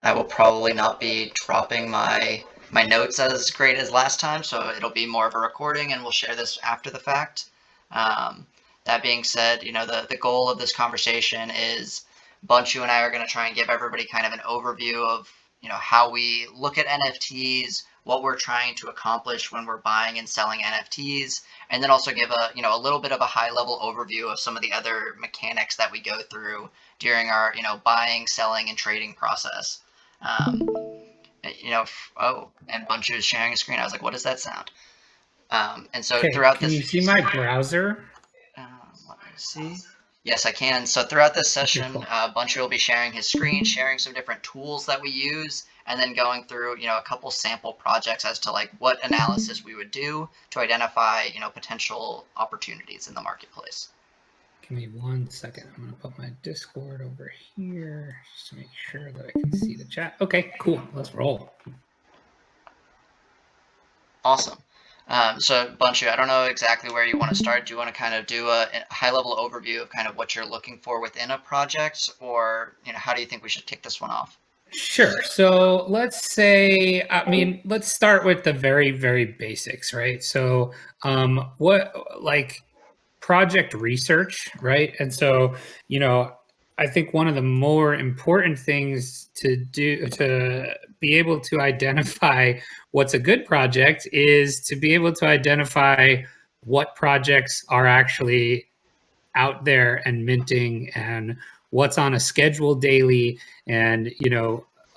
I will probably not be dropping my notes as great as last time, so it'll be more of a recording, and we'll share this after the fact. Um, that being said, the goal of this conversation is Bunchu and I are going to try and give everybody kind of an overview of how we look at NFTs, what we're trying to accomplish when we're buying and selling NFTs, and then also give a little bit of a high level overview of some of the other mechanics that we go through during our buying, selling, and trading process. Um, and Bunchu is sharing a screen. I was like, what does that sound? And so Okay, throughout can this, you see my browser? let me see. Yes, I can. So throughout this Okay, session, cool. Bunchu will be sharing his screen, sharing some different tools that we use, and then going through, a couple sample projects as to like what analysis we would do to identify, potential opportunities in the marketplace. Give me 1 second. I'm going to put my Discord over here just to make sure that I can see the chat. Okay, cool. Let's roll. Awesome. So, Bunchu, I don't know exactly where you want to start. Do you want to kind of do a high-level overview of kind of what you're looking for within a project, or how do you think we should kick this one off? Sure. So let's say, let's start with the very, very basics, right? So, what like project research, right? And so, I think one of the more important things to do to be able to identify what's a good project is to be able to identify what projects are actually out there and minting and what's on a schedule daily, and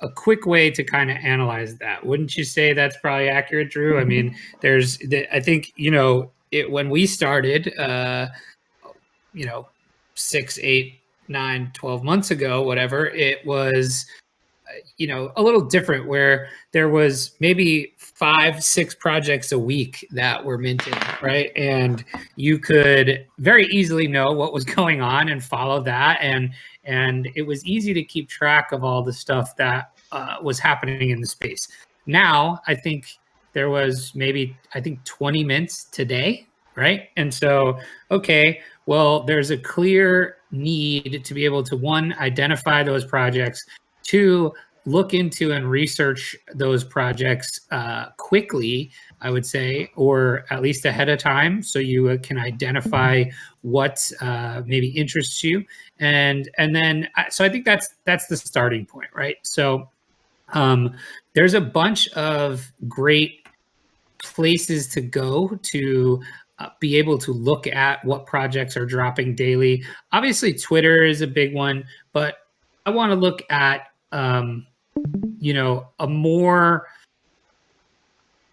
a quick way to kind of analyze that. Wouldn't you say that's probably accurate, Drew? I mean, I think when we started, 6, 8, 9, 12 months ago, whatever, it was a little different, where there was maybe 5, 6 projects a week that were minting, right? And you could very easily know what was going on and follow that, and it was easy to keep track of all the stuff that was happening in the space. Now I think there was maybe, I think, 20 mints today, right? And so, okay, well, there's a clear need to be able to, one, identify those projects, two, look into and research those projects quickly, I would say, or at least ahead of time, so you can identify what maybe interests you, and then so I think that's the starting point, right? So there's a bunch of great places to go to be able to look at what projects are dropping daily. Obviously, Twitter is a big one, but I want to look at a more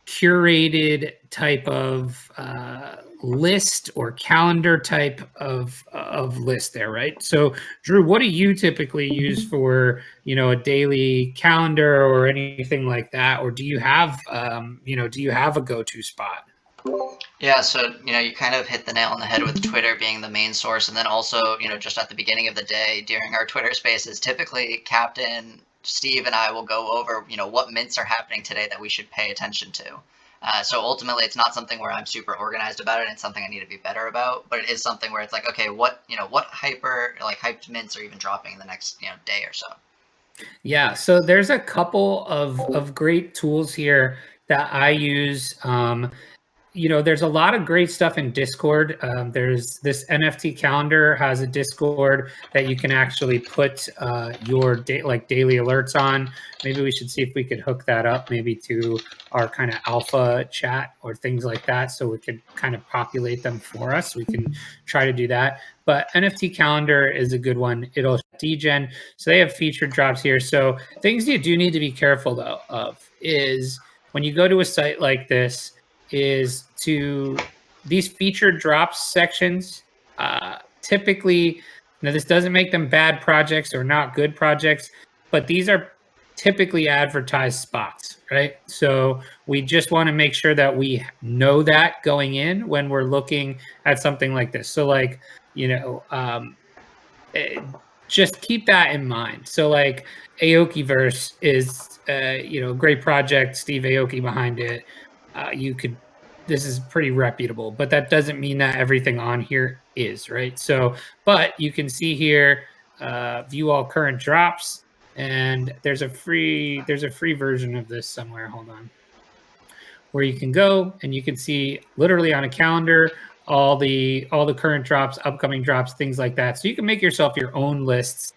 curated type of list or calendar type of list there, right? So, Drew, what do you typically use for a daily calendar or anything like that, or do you have a go-to spot? Yeah, so you kind of hit the nail on the head with Twitter being the main source, and then also just at the beginning of the day during our Twitter Spaces, typically Captain Steve and I will go over what mints are happening today that we should pay attention to. So ultimately, it's not something where I'm super organized about it. It's something I need to be better about, but it is something where it's like, okay, what hyped mints are even dropping in the next day or so. Yeah, so there's a couple of great tools here that I use. There's a lot of great stuff in Discord. There's this NFT calendar has a Discord that you can actually put your daily alerts on. Maybe we should see if we could hook that up, maybe to our kind of alpha chat or things like that, so we could kind of populate them for us. We can try to do that. But NFT calendar is a good one. It'll degen, so they have featured drops here. So things you do need to be careful though of is when you go to a site like this, is to these featured drops sections. Typically, now this doesn't make them bad projects or not good projects, but these are typically advertised spots, right? So we just want to make sure that we know that going in when we're looking at something like this. So just keep that in mind. So like Aokiverse is a great project, Steve Aoki behind it. This is pretty reputable, but that doesn't mean that everything on here is, right? So, but you can see here, view all current drops, and there's a free version of this somewhere. Hold on, where you can go and you can see literally on a calendar all the current drops, upcoming drops, things like that. So you can make yourself your own lists.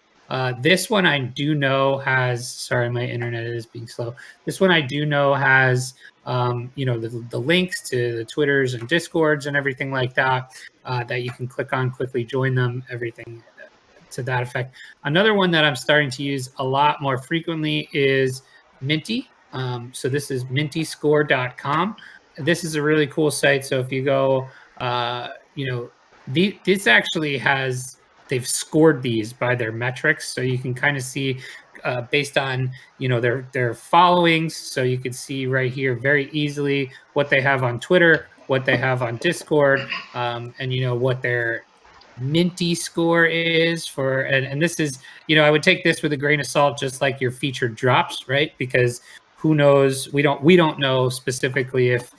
This one I do know has. Sorry, my internet is being slow. This one I do know has, the links to the Twitters and Discords and everything like that that you can click on, quickly join them, everything to that effect. Another one that I'm starting to use a lot more frequently is Minty. So this is mintyscore.com. This is a really cool site. So if you go, this actually has, they've scored these by their metrics. So you can kind of see based on, their followings. So you can see right here very easily what they have on Twitter, what they have on Discord, and, what their minty score is for, and this is, I would take this with a grain of salt, just like your featured drops, right? Because who knows, we don't know specifically if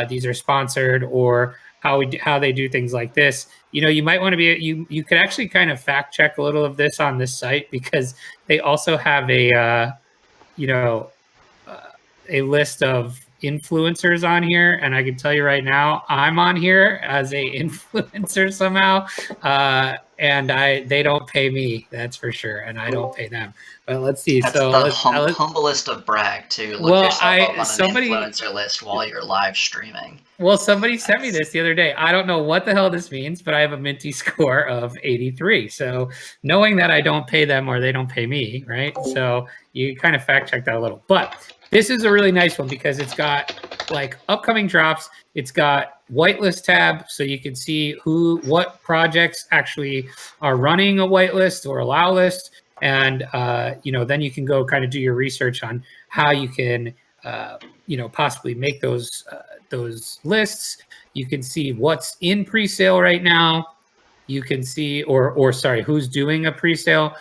these are sponsored or how they do things like this. You might want to be, you could actually kind of fact check a little of this on this site, because they also have you know uh, a list of influencers on here, and I can tell you right now, I'm on here as a influencer somehow, and they don't pay me, that's for sure, and I don't pay them. But let's see. That's So the let's humblest of brag to look well, yourself up I on an somebody influencer list while you're live streaming. somebody sent me That's this the other day. I don't know what the hell this means, but I have a minty score of 83. So knowing that I don't pay them or they don't pay me, right? So you kind of fact check that a little. But this is a really nice one because it's got like upcoming drops. It's got whitelist tab, so you can see what projects actually are running a whitelist or allow list, and then you can go kind of do your research on how you can possibly make those lists. You can see what's in pre-sale right now. You can see, or sorry, who's doing a pre-sale.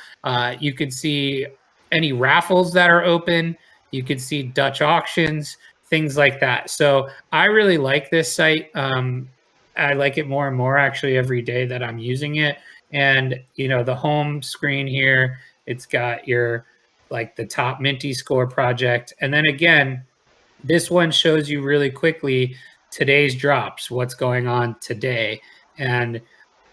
You can see any raffles that are open. You can see Dutch auctions, things like that. So I really like this site. I like it more and more actually every day that I'm using it. And the home screen here, it's got your like the top Minty Score project, and then again, this one shows you really quickly today's drops, what's going on today. And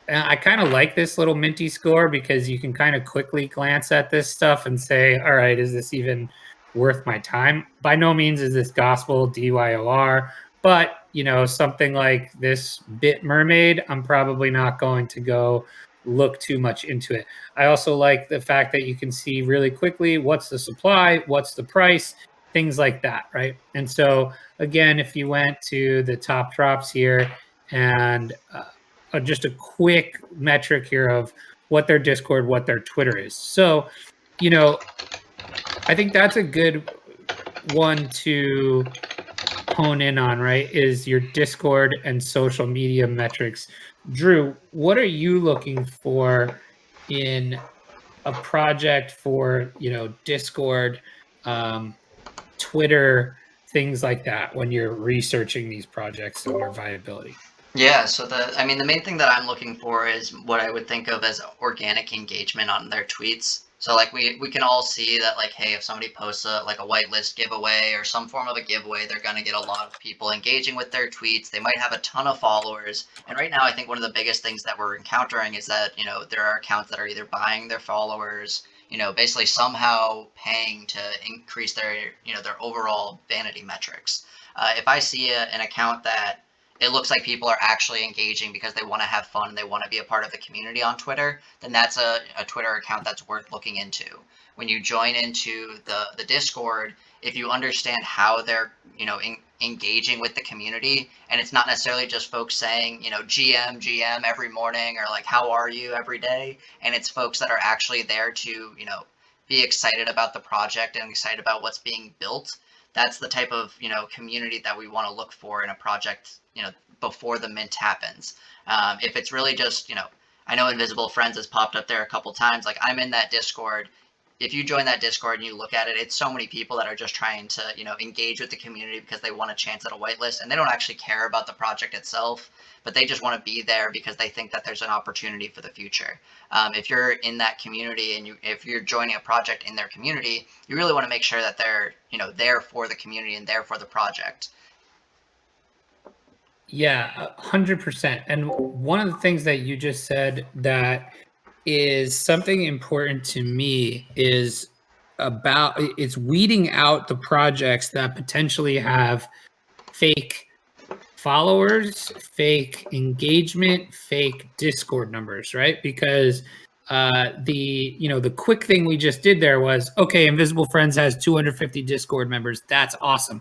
I kind of like this little minty score because you can kind of quickly glance at this stuff and say, all right, is this even worth my time? By no means is this gospel DYOR, but something like this Bit Mermaid, I'm probably not going to go look too much into it. I also like the fact that you can see really quickly what's the supply, what's the price, things like that, right? And so again, if you went to the top drops here and just a quick metric here of what their Discord, what their Twitter is. So, I think that's a good one to hone in on, right? Is your Discord and social media metrics. Drew, what are you looking for in a project for, Discord, Twitter, things like that when you're researching these projects and their viability? Yeah, so the main thing that I'm looking for is what I would think of as organic engagement on their tweets. So like we can all see that, like, hey, if somebody posts a whitelist giveaway or some form of a giveaway, they're gonna get a lot of people engaging with their tweets. They might have a ton of followers. And right now I think one of the biggest things that we're encountering is that, there are accounts that are either buying their followers, basically somehow paying to increase their overall vanity metrics. If I see an account that it looks like people are actually engaging because they want to have fun and they want to be a part of the community on Twitter, then that's a Twitter account that's worth looking into. When you join into the Discord, if you understand how they're, engaging with the community, and it's not necessarily just folks saying, GM every morning, or like, how are you every day, and it's folks that are actually there to, be excited about the project and excited about what's being built. That's the type of community that we want to look for in a project before the mint happens. If it's really just I know Invisible Friends has popped up there a couple times, like I'm in that Discord if you join that Discord and you look at it, it's so many people that are just trying to, engage with the community because they want a chance at a whitelist, and they don't actually care about the project itself, but they just want to be there because they think that there's an opportunity for the future. If you're in that community and if you're joining a project in their community, you really want to make sure that they're, there for the community and there for the project. Yeah, 100%. And one of the things that you just said that is something important to me is about it's weeding out the projects that potentially have fake followers, fake engagement, fake Discord numbers, right? Because the quick thing we just did there was, okay, Invisible Friends has 250 Discord members. That's awesome.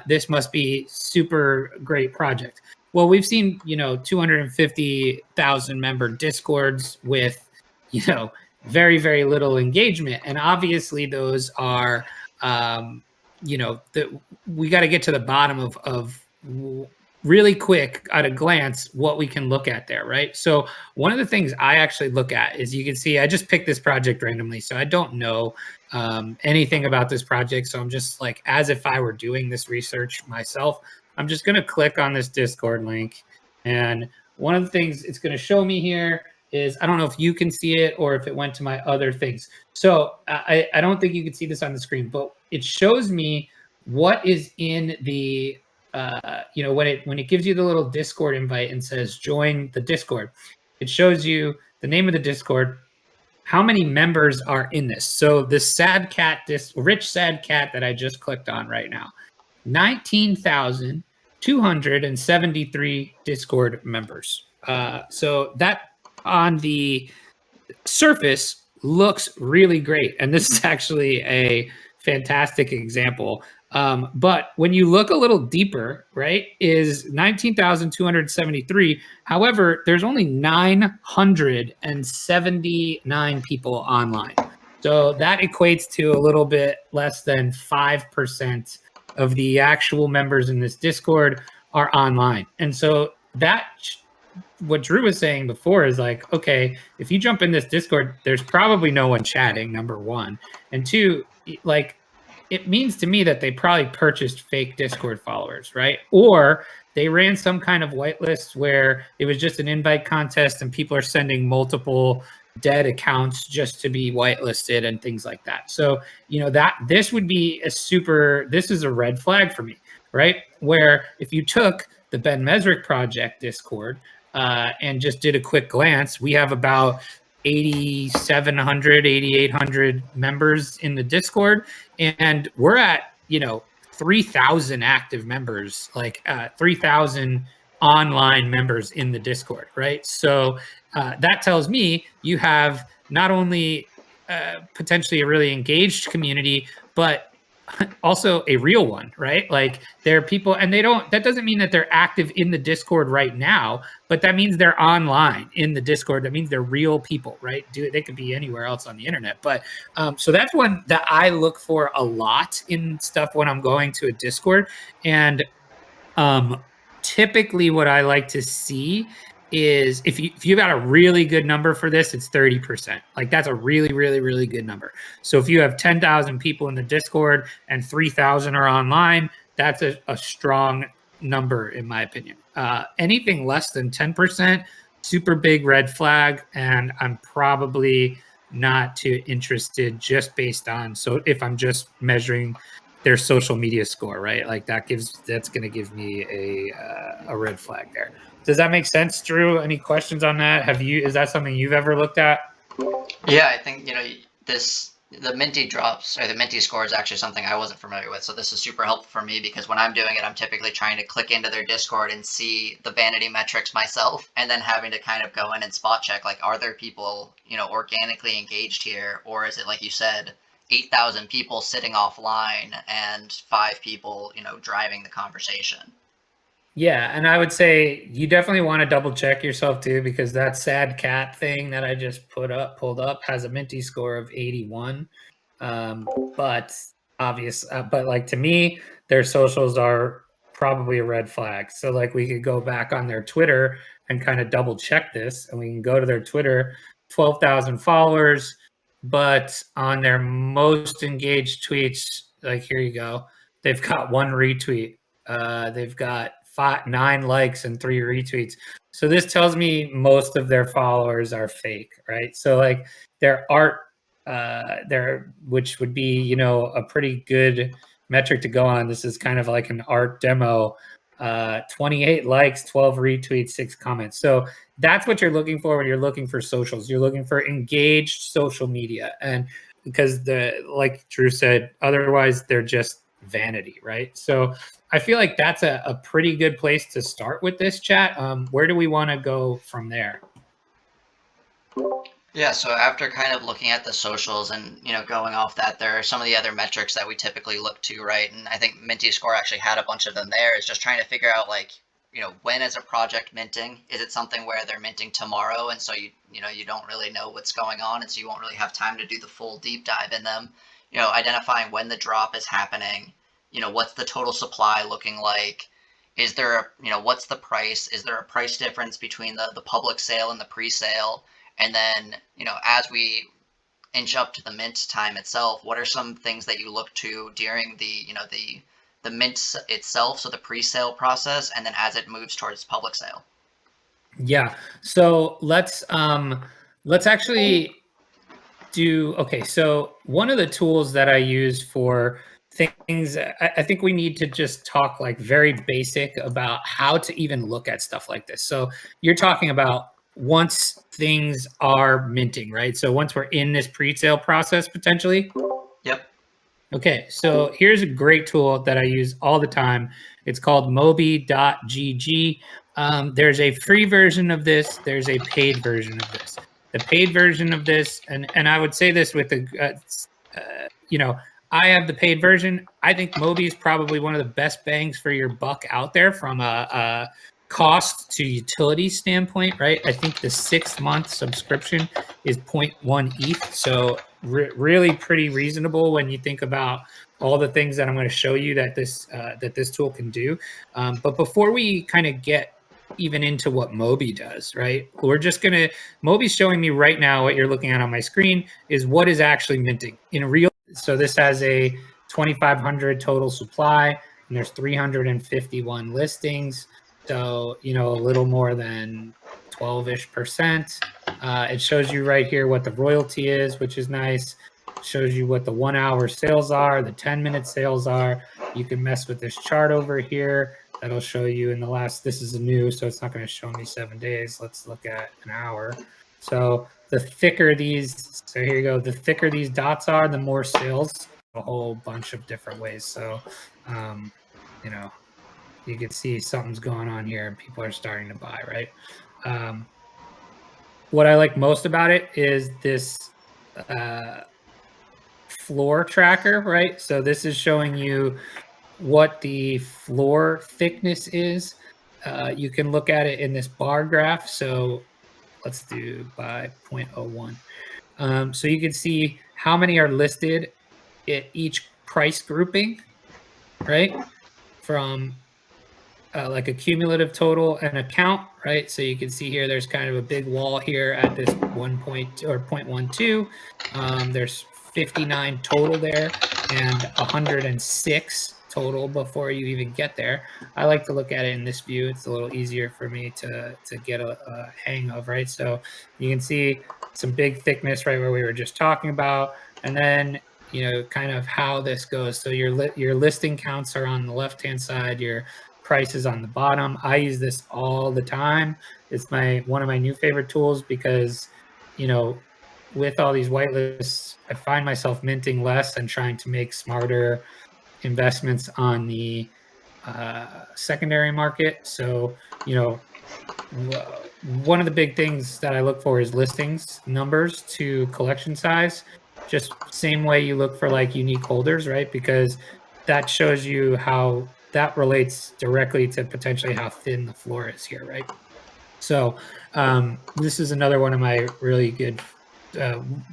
This must be super great project. Well, we've seen 250,000 member Discords with very, very little engagement, and obviously those are we got to get to the bottom of really quick at a glance what we can look at there, right? So one of the things I actually look at is, you can see I just picked this project randomly, so I don't know anything about this project. So I'm just like, as if I were doing this research myself, I'm just going to click on this Discord link. And one of the things it's going to show me here is, I don't know if you can see it or if it went to my other things. So I don't think you can see this on the screen, but it shows me what is in the when it gives you the little Discord invite and says join the Discord, it shows you the name of the Discord, how many members are in this. So the rich sad cat that I just clicked on right now, 19,273 Discord members. So that on the surface looks really great, and this is actually a fantastic example. But when you look a little deeper, right, is 19,273. However, there's only 979 people online. So that equates to a little bit less than 5% of the actual members in this Discord are online. And so what Drew was saying before is like, okay, if you jump in this Discord, there's probably no one chatting, number one. And two, like, it means to me that they probably purchased fake Discord followers, right? Or they ran some kind of whitelist where it was just an invite contest and people are sending multiple dead accounts just to be whitelisted and things like that. So, this would be this is a red flag for me, right? Where if you took the Ben Mezrich project Discord and just did a quick glance, we have about 8,700, 8,800 members in the Discord, and we're at 3,000 active members, like 3,000 online members in the Discord, right? So that tells me you have not only potentially a really engaged community, but also a real one, right? Like, there are people, and that doesn't mean that they're active in the Discord right now, but that means they're online in the Discord. That means they're real people, right? They could be anywhere else on the internet. But so that's one that I look for a lot in stuff when I'm going to a Discord. And typically what I like to see is, if you got a really good number for this, it's 30%. Like, that's a really, really, really good number. So if you have 10,000 people in the Discord and 3,000 are online, that's a strong number, in my opinion. Anything less than 10%, super big red flag, and I'm probably not too interested, just based on, so if I'm just measuring their social media score, right? Like, that's going to give me a red flag there. Does that make sense, Drew? Any questions on that? Is that something you've ever looked at? Yeah, I think, the Minty drops, or the Minty score, is actually something I wasn't familiar with. So this is super helpful for me, because when I'm doing it, I'm typically trying to click into their Discord and see the vanity metrics myself, and then having to kind of go in and spot check, like, are there people, organically engaged here? Or is it, like you said, 8,000 people sitting offline and 5 people, driving the conversation? Yeah, and I would say you definitely want to double check yourself too, because that sad cat thing that I just pulled up has a Minty score of 81. But like, to me, their socials are probably a red flag. So, like, we could go back on their Twitter and kind of double check this, and we can go to their Twitter, 12,000 followers, but on their most engaged tweets, like here you go, they've got 1 retweet. They've got 9 likes and 3 retweets. So this tells me most of their followers are fake, right? So like their art, which would be, you know, a pretty good metric to go on. This is kind of like an art demo. 28 likes, 12 retweets, 6 comments. So that's what you're looking for when you're looking for socials. You're looking for engaged social media. And because like Drew said, otherwise they're just vanity, right? So I feel like that's a pretty good place to start with this chat. Where do we want to go from there? Yeah, so after kind of looking at the socials and, you know, going off that, there are some of the other metrics that we typically look to, right? And I think Minty Score actually had a bunch of them there. It's just trying to figure out, like, you know, when is a project minting? Is it something where they're minting tomorrow, and so you know, you don't really know what's going on, and so you won't really have time to do the full deep dive in them. You know, identifying when the drop is happening. You know, what's the total supply looking like? Is there a, you know, what's the price? Is there a price difference between the public sale and the pre-sale? And then, you know, as we inch up to the mint time itself, what are some things that you look to during the, you know, the mint itself, so the pre-sale process, and then as it moves towards public sale? Yeah. So let's actually do, okay. So one of the tools that I use for things, I think we need to just talk like very basic about how to even look at stuff like this. So you're talking about once things are minting, right? So once we're in this pre-sale process potentially. Yep. Okay, so here's a great tool that I use all the time. It's called mobi.gg. There's a free version of this. There's a paid version of this. The paid version of this, and I would say this with the, you know, I have the paid version. I think Mobi is probably one of the best bangs for your buck out there from a cost to utility standpoint, right? I think the 6-month subscription is 0.1 ETH. So really pretty reasonable when you think about all the things that I'm going to show you that this tool can do. But before we kind of get even into what Mobi does, right? We're just going to, Mobi's showing me right now, what you're looking at on my screen is what is actually minting in real. So this has a 2,500 total supply, and there's 351 listings. So, you know, a little more than 12-ish%. It shows you right here what the royalty is, which is nice. It shows you what the 1-hour sales are, the 10-minute sales are. You can mess with this chart over here. That'll show you in the last, this is a new, so it's not going to show me 7 days. Let's look at an hour. So the thicker these, so here you go, the thicker these dots are, the more sales, a whole bunch of different ways. So, you know, you can see something's going on here and people are starting to buy, right? What I like most about it is this floor tracker, right? So this is showing you what the floor thickness is. You can look at it in this bar graph. So let's do by 0.01. So you can see how many are listed at each price grouping, right? From like a cumulative total and account, right? So you can see here, there's kind of a big wall here at this 0.12. There's 59 total there and 106 total before you even get there. I like to look at it in this view. It's a little easier for me to get a hang of, right? So you can see some big thickness right where we were just talking about. And then, you know, kind of how this goes. So your listing counts are on the left-hand side, your prices on the bottom. I use this all the time. It's one of my new favorite tools because, you know, with all these whitelists, I find myself minting less and trying to make smarter investments on the secondary market. So, you know, one of the big things that I look for is listings numbers to collection size. Just same way you look for like unique holders, right? Because that shows you how that relates directly to potentially how thin the floor is here, right? So this is another one of my really good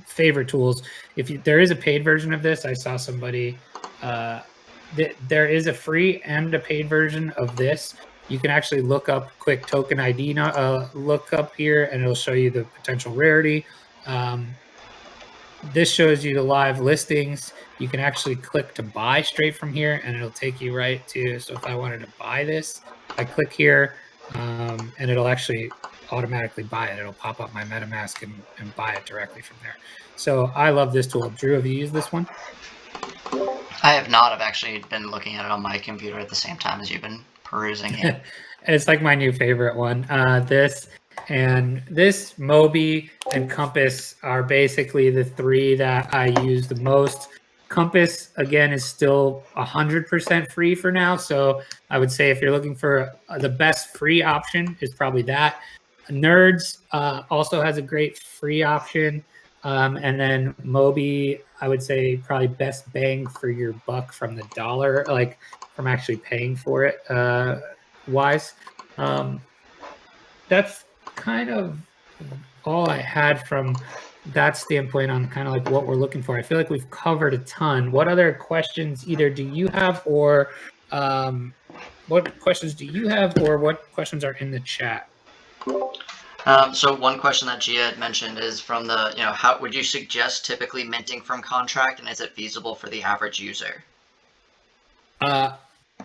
favorite tools. There is a paid version of this. I saw somebody, there is a free and a paid version of this. You can actually look up quick token ID, look up here, and it'll show you the potential rarity. this shows you the live listings. You can actually click to buy straight from here, and it'll take you right to. So if I wanted to buy this, I click here, and it'll actually automatically buy it. It'll pop up my MetaMask and buy it directly from there. So I love this tool. Drew, have you used this one? I have not. I've actually been looking at it on my computer at the same time as you've been perusing it. It's like my new favorite one. This Mobi and Compass are basically the three that I use the most. Compass, again, is still 100% free for now. So I would say if you're looking for the best free option is probably that. Nerds also has a great free option. And then Mobi, I would say probably best bang for your buck from the dollar, like from actually paying for it wise. That's kind of all I had from that standpoint on kind of like what we're looking for. I feel like we've covered a ton. What other questions either do you have, or what questions do you have, or what questions are in the chat? So one question that Gia had mentioned is from the, how would you suggest typically minting from contract, and is it feasible for the average user?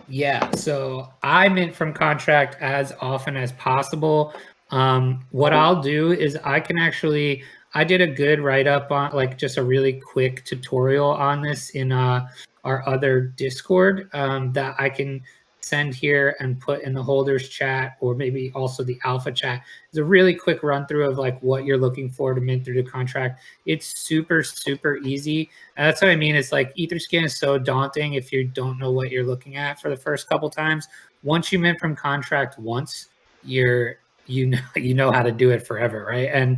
Yeah, so I mint from contract as often as possible. What I'll do is I did a good write-up on, like, just a really quick tutorial on this in our other Discord that I can send here and put in the holders chat, or maybe also the alpha chat. It's a really quick run through of like what you're looking for to mint through the contract. It's super, super easy. And that's what I mean. It's like Etherscan is so daunting if you don't know what you're looking at for the first couple times. Once you mint from contract once, you know how to do it forever, right? And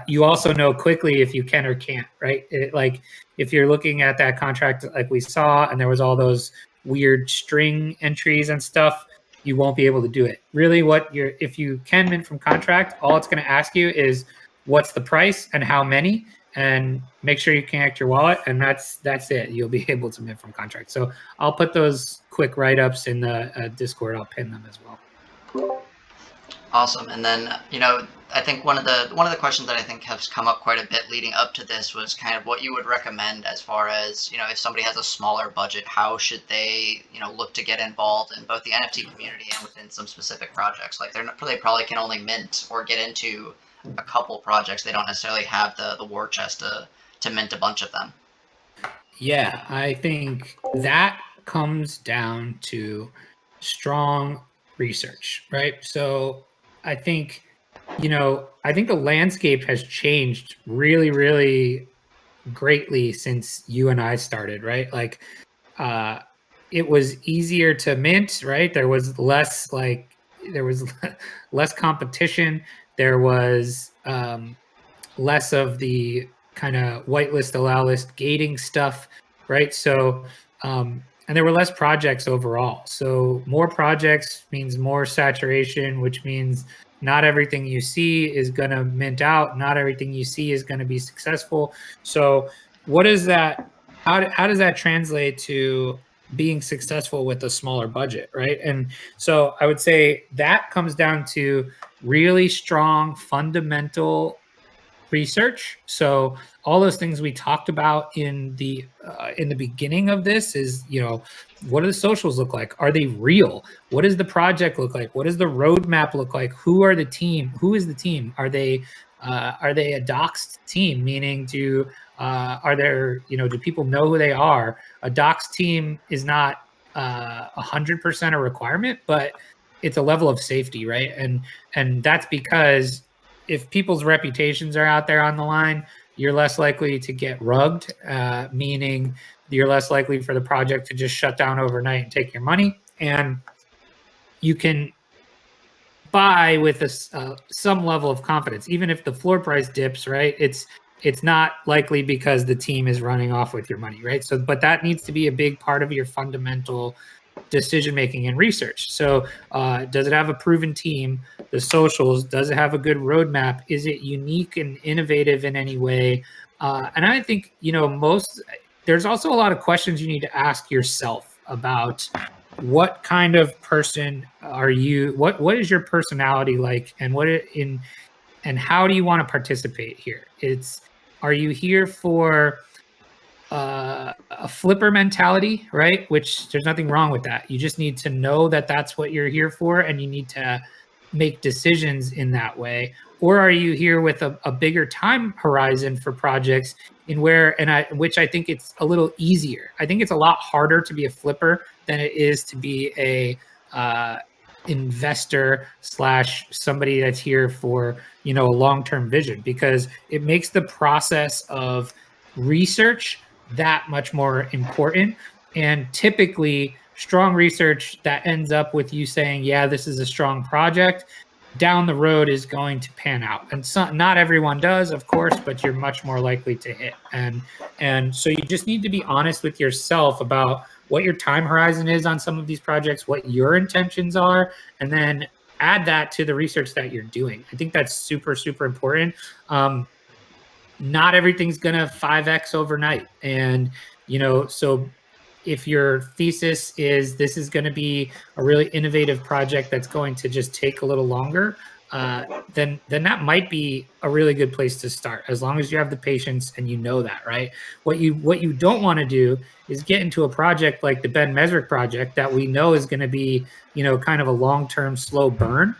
you also know quickly if you can or can't, right? Like if you're looking at that contract like we saw, and there was all those weird string entries and stuff, you won't be able to do it. Really, if you can mint from contract, all it's going to ask you is what's the price and how many, and make sure you connect your wallet, and that's it. You'll be able to mint from contract. So I'll put those quick write-ups in the Discord. I'll pin them as well. Awesome. And then, I think one of the questions that I think has come up quite a bit leading up to this was kind of what you would recommend as far as, if somebody has a smaller budget, how should they, look to get involved in both the NFT community and within some specific projects? Like they probably can only mint or get into a couple projects. They don't necessarily have the war chest to mint a bunch of them. Yeah, I think that comes down to strong research, right? So I think, the landscape has changed really, really greatly since you and I started, right? Like, it was easier to mint, right? There was less less competition. There was less of the kind of whitelist, allow list gating stuff, right? So, and there were less projects overall. So more projects means more saturation, which means not everything you see is going to mint out. Not everything you see is going to be successful. So what is that? How does that translate to being successful with a smaller budget, right? And so I would say that comes down to really strong fundamental research. So all those things we talked about in the beginning of this is, what do the socials look like? Are they real? What does the project look like? What does the roadmap look like? Who is the team? Are they a doxed team? Meaning, do people know who they are? A doxed team is not 100% a requirement, but it's a level of safety, right? And that's because if people's reputations are out there on the line, you're less likely to get rugged, meaning you're less likely for the project to just shut down overnight and take your money. And you can buy with some level of confidence, even if the floor price dips, right? It's not likely because the team is running off with your money, right? So, but that needs to be a big part of your fundamental decision making and research. So does it have a proven team? The socials, does it have a good roadmap? Is it unique and innovative in any way? And I think there's also a lot of questions you need to ask yourself about what kind of person are you, what is your personality like, and and how do you want to participate here? Are you here for a flipper mentality, right? Which there's nothing wrong with that. You just need to know that that's what you're here for, and you need to make decisions in that way. Or are you here with a bigger time horizon for projects in where, which I think it's a little easier. I think it's a lot harder to be a flipper than it is to be a investor slash somebody that's here for, a long-term vision, because it makes the process of research that much more important. And typically strong research that ends up with you saying, yeah, this is a strong project, down the road is going to pan out. And not everyone does, of course, but you're much more likely to hit. And so you just need to be honest with yourself about what your time horizon is on some of these projects, what your intentions are, and then add that to the research that you're doing. I think that's super, super important. Not everything's going to 5x overnight. And, so if your thesis is this is going to be a really innovative project that's going to just take a little longer, then that might be a really good place to start, as long as you have the patience and that, right? What you don't want to do is get into a project like the Ben Mezrich project that we know is going to be, kind of a long-term slow burn,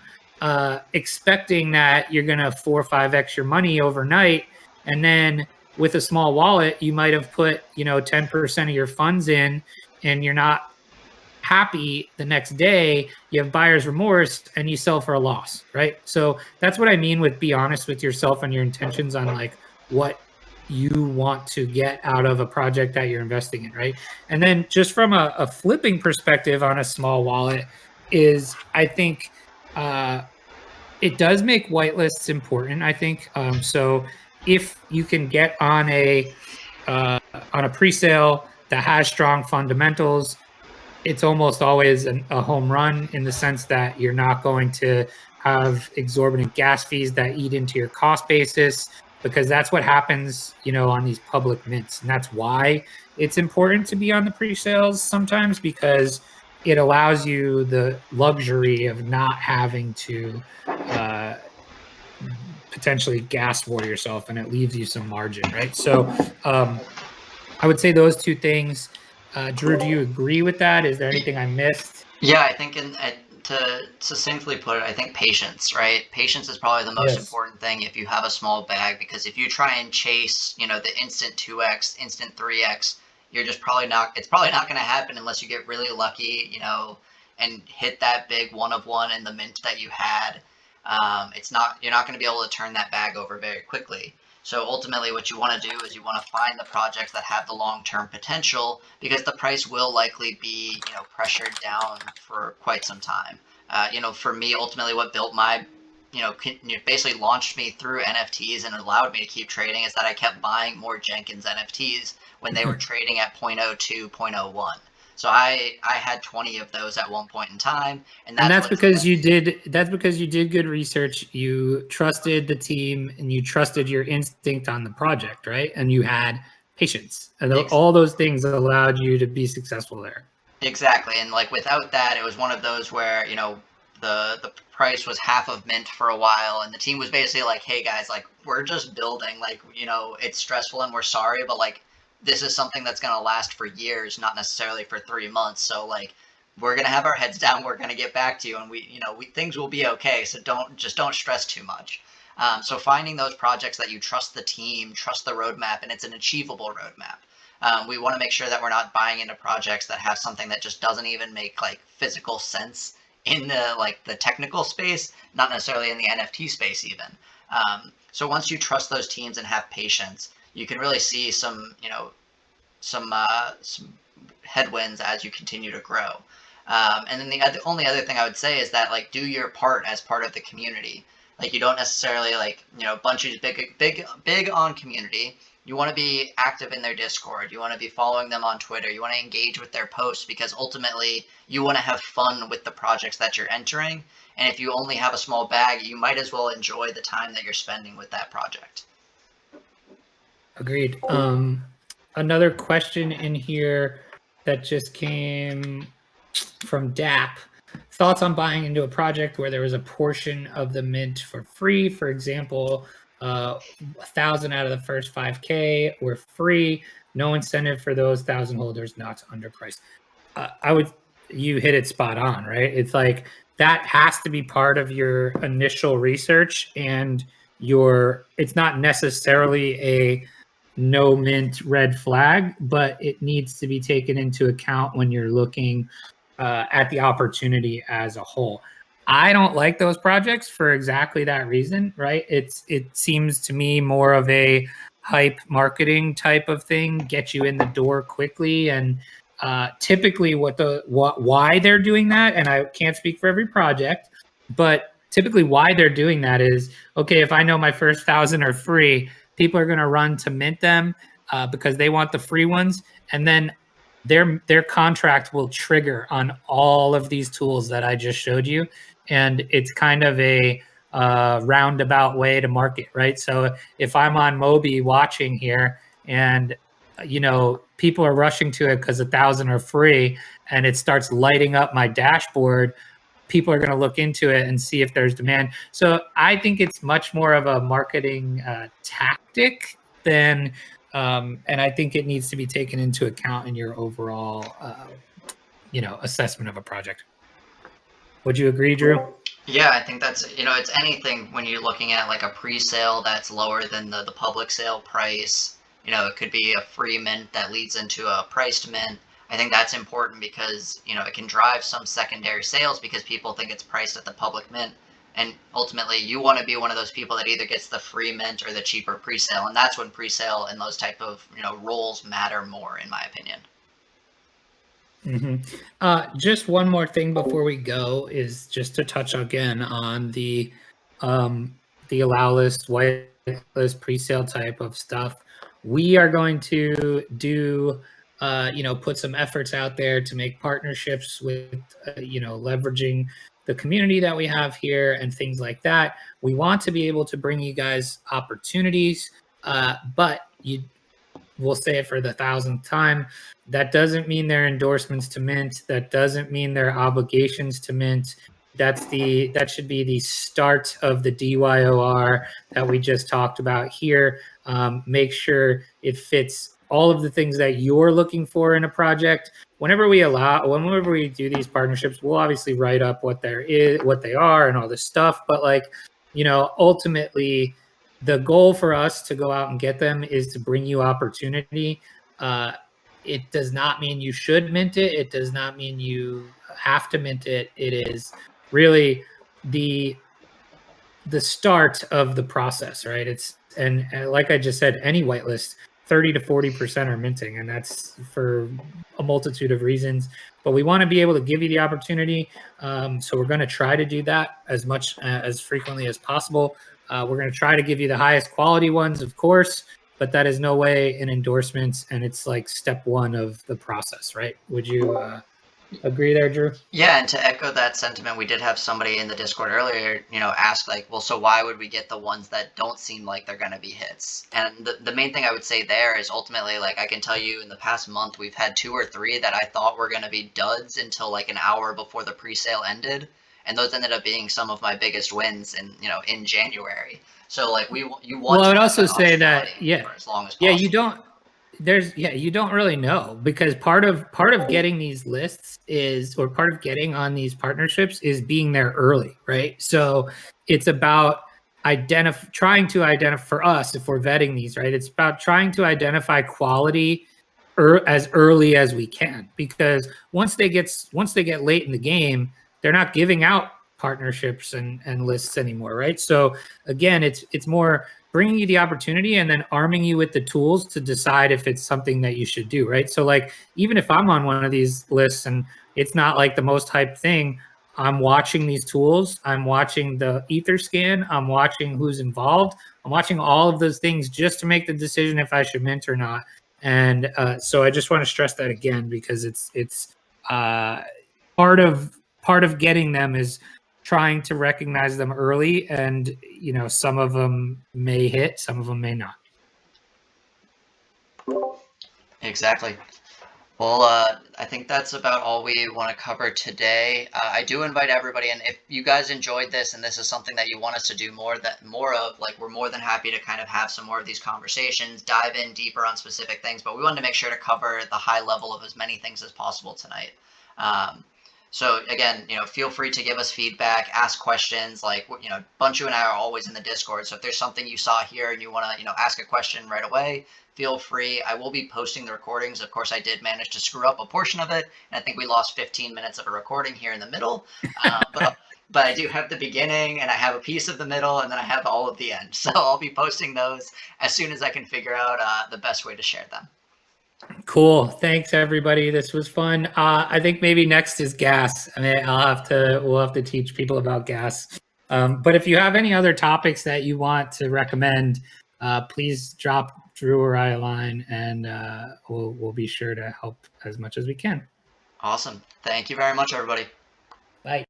expecting that you're going to 4 or 5x your money overnight. And then with a small wallet, you might have put, 10% of your funds in, and you're not happy the next day, you have buyer's remorse and you sell for a loss, right? So that's what I mean with be honest with yourself and your intentions on like what you want to get out of a project that you're investing in, right? And then just from a flipping perspective on a small wallet is, I think, it does make whitelists important, I think. So if you can get on a pre-sale that has strong fundamentals, it's almost always a home run, in the sense that you're not going to have exorbitant gas fees that eat into your cost basis, because that's what happens, on these public mints. And that's why it's important to be on the pre-sales sometimes, because it allows you the luxury of not having to potentially gas war yourself, and it leaves you some margin, right? So I would say those two things. Drew, do you agree with that? Is there anything I missed? Yeah, I think to succinctly put it, I think patience, right? Patience is probably the most Yes. important thing if you have a small bag, because if you try and chase, the instant 2x, instant 3x, you're just it's probably not going to happen unless you get really lucky, and hit that big one of one in the mint that you had. You're not going to be able to turn that bag over very quickly. So ultimately, what you want to do is you want to find the projects that have the long-term potential, because the price will likely be, pressured down for quite some time. For me, ultimately, what built my, basically launched me through NFTs and allowed me to keep trading is that I kept buying more Jenkins NFTs when they were trading at 0.02, 0.01. So I had 20 of those at one point in time, and that's because you did good research. You trusted the team and you trusted your instinct on the project, right? And you had patience. And all those things allowed you to be successful there. Exactly. And like without that, it was one of those where, the price was half of mint for a while, and the team was basically like, hey guys, like we're just building, like, it's stressful and we're sorry, but like this is something that's going to last for years, not necessarily for 3 months. So like we're going to have our heads down, we're going to get back to you, and things will be okay. So don't stress too much. So finding those projects that you trust the team, trust the roadmap, and it's an achievable roadmap. We want to make sure that we're not buying into projects that have something that just doesn't even make like physical sense in the technical space, not necessarily in the NFT space even. So once you trust those teams and have patience, you can really see some headwinds as you continue to grow. And then the only other thing I would say is that like do your part as part of the community. Like you don't necessarily Bunchu's big on community. You want to be active in their Discord. You want to be following them on Twitter. You want to engage with their posts, because ultimately you want to have fun with the projects that you're entering. And if you only have a small bag, you might as well enjoy the time that you're spending with that project. Agreed. Another question in here that just came from DAP. Thoughts on buying into a project where there was a portion of the mint for free? For example, 1,000 out of the first 5K were free. No incentive for those 1,000 holders not to underprice. You hit it spot on, right? It's like that has to be part of your initial research, and it's not necessarily a no mint red flag, but it needs to be taken into account when you're looking at the opportunity as a whole. I don't like those projects for exactly that reason, right? It seems to me more of a hype marketing type of thing, get you in the door quickly, and typically why they're doing that, and I can't speak for every project, but typically why they're doing that is, okay, if I know my first 1,000 are free, people are going to run to mint them because they want the free ones, and then their contract will trigger on all of these tools that I just showed you, and it's kind of a roundabout way to market, right? So if I'm on Mobi watching here, and people are rushing to it because 1,000 are free, and it starts lighting up my dashboard, people are going to look into it and see if there's demand. So I think it's much more of a marketing tactic than, and I think it needs to be taken into account in your overall, assessment of a project. Would you agree, Drew? Yeah, I think that's, it's anything when you're looking at like a pre-sale that's lower than the public sale price. It could be a free mint that leads into a priced mint. I think that's important because, it can drive some secondary sales because people think it's priced at the public mint. And ultimately, you want to be one of those people that either gets the free mint or the cheaper pre-sale. And that's when pre-sale and those type of, roles matter more, in my opinion. Just one more thing before we go is just to touch again on the allow list, white list, pre-sale type of stuff. We are going to do, put some efforts out there to make partnerships with, leveraging the community that we have here and things like that. We want to be able to bring you guys opportunities, but we'll say it for the 1,000th time. That doesn't mean they're endorsements to mint. That doesn't mean they're obligations to mint. That should be the start of the DYOR that we just talked about here. Make sure it fits all of the things that you're looking for in a project. Whenever we do these partnerships, we'll obviously write up what they are and all this stuff. But ultimately, the goal for us to go out and get them is to bring you opportunity. It does not mean you should mint it. It does not mean you have to mint it. It is really the start of the process, right? And like I just said, any whitelist, 30 to 40% are minting, and that's for a multitude of reasons. But we want to be able to give you the opportunity, so we're going to try to do that as much as frequently as possible. We're going to try to give you the highest quality ones, of course, but that is no way an endorsement, and it's like step one of the process, right? Would you agree there, Drew? Yeah, and to echo that sentiment, we did have somebody in the Discord earlier, ask like, well, so why would we get the ones that don't seem like they're going to be hits? And the main thing I would say there is ultimately, like, I can tell you in the past month, we've had 2 or 3 that I thought were going to be duds until like an hour before the pre-sale ended. And those ended up being some of my biggest wins in January. So like you want well, I would to also have that say that, for as long as possible. You don't really know, because part of getting these lists or part of getting on these partnerships is being there early, right? So it's about trying to identify, for us, if we're vetting these, right, it's about trying to identify quality as early as we can, because once they get late in the game, they're not giving out partnerships and lists anymore, right? So again, it's more bringing you the opportunity and then arming you with the tools to decide if it's something that you should do, right? So like, even if I'm on one of these lists and it's not like the most hyped thing, I'm watching these tools, I'm watching the Etherscan, I'm watching who's involved, I'm watching all of those things just to make the decision if I should mint or not. And so I just want to stress that again, because it's part of getting them is trying to recognize them early, and some of them may hit, some of them may not. Exactly. Well, I think that's about all we want to cover today. I do invite everybody, and if you guys enjoyed this and this is something that you want us to do more of, like we're more than happy to kind of have some more of these conversations, dive in deeper on specific things. But we wanted to make sure to cover the high level of as many things as possible tonight. Um, so again, feel free to give us feedback, ask questions. Like Bunchu and I are always in the Discord. So if there's something you saw here and you want to ask a question right away, feel free. I will be posting the recordings. Of course, I did manage to screw up a portion of it, and I think we lost 15 minutes of a recording here in the middle. But I do have the beginning, and I have a piece of the middle, and then I have all of the end. So I'll be posting those as soon as I can figure out the best way to share them. Cool. Thanks, everybody. This was fun. I think maybe next is gas. I mean, we'll have to teach people about gas. But if you have any other topics that you want to recommend, please drop Drew or I a line, and we'll be sure to help as much as we can. Awesome. Thank you very much, everybody. Bye.